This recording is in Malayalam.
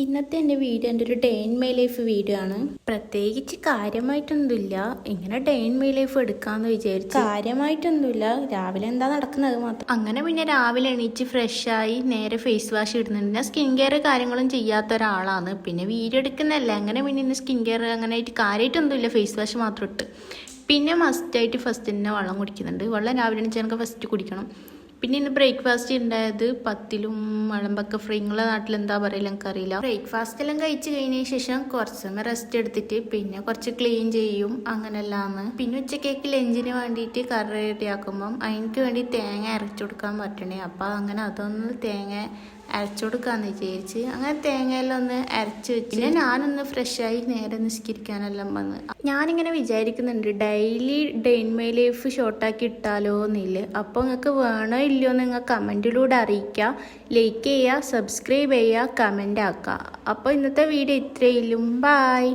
ഇന്നത്തെ എൻ്റെ വീഡിയോ എൻ്റെ ഒരു day in my life video ആണ്. പ്രത്യേകിച്ച് കാര്യമായിട്ടൊന്നുമില്ല, ഇങ്ങനെ ഡേ ഇൻ മൈ ലൈഫ് എടുക്കാമെന്ന് വിചാരിച്ചു. കാര്യമായിട്ടൊന്നുമില്ല, രാവിലെ എന്താ നടക്കുന്നത് മാത്രം. അങ്ങനെ പിന്നെ രാവിലെ എണീച്ച് ഫ്രഷായി നേരെ ഫേസ് വാഷ് ഇടുന്നുണ്ട്. ഞാൻ സ്കിൻ കെയർ കാര്യങ്ങളും ചെയ്യാത്ത ഒരാളാണ്, പിന്നെ വീഡിയോ എടുക്കുന്നതല്ല. അങ്ങനെ പിന്നെ ഇന്ന് സ്കിൻ കെയർ അങ്ങനെ ആയിട്ട് കാര്യമായിട്ടൊന്നുമില്ല, ഫേസ് വാഷ് മാത്രം ഇട്ട്. പിന്നെ മസ്റ്റായിട്ട് ഫസ്റ്റ് തന്നെ വെള്ളം കുടിക്കുന്നുണ്ട്. വെള്ളം രാവിലെ എണീച്ച് എനിക്ക് ഫസ്റ്റ് കുടിക്കണം. പിന്നെ ഇന്ന് ബ്രേക്ക്ഫാസ്റ്റ് ഉണ്ടായത് പത്തിലും മഴമ്പൊക്കെ ഫ്രീ. നിങ്ങളുടെ നാട്ടിൽ എന്താ പറയില്ല എനിക്കറിയില്ല. ബ്രേക്ക്ഫാസ്റ്റ് എല്ലാം കഴിച്ച് കഴിഞ്ഞതിന് ശേഷം കുറച്ച് സമയം റെസ്റ്റ് എടുത്തിട്ട് പിന്നെ കുറച്ച് ക്ലീൻ ചെയ്യും, അങ്ങനെല്ലാന്ന്. പിന്നെ ഉച്ചക്കേക്ക് ലഞ്ചിന് വേണ്ടിയിട്ട് കറി റെഡിയാക്കുമ്പം അതിന് വേണ്ടി തേങ്ങ അരച്ചു കൊടുക്കാൻ പറ്റണേ. അപ്പം അങ്ങനെ അതൊന്ന് തേങ്ങ അരച്ചു കൊടുക്കാന്ന് വിചാരിച്ച് അങ്ങനെ തേങ്ങയെല്ലാം ഒന്ന് അരച്ച് വെച്ച് പിന്നെ ഞാനൊന്ന് ഫ്രഷായി നേരെ നിസ്കരിക്കാനെല്ലാം വന്ന്. ഞാനിങ്ങനെ വിചാരിക്കുന്നുണ്ട് daily day in my life ഷോർട്ടാക്കി ഇട്ടാലോ എന്നില്ല. അപ്പോൾ നിങ്ങൾക്ക് വേണോ ഇല്ലയോ എന്ന് നിങ്ങൾ കമൻറ്റിലൂടെ അറിയിക്കുക. ലൈക്ക് ചെയ്യുക, സബ്സ്ക്രൈബ് ചെയ്യുക, കമൻ്റ് ആക്കുക. അപ്പോൾ ഇന്നത്തെ വീഡിയോ ഇത്രയും. ബായ്.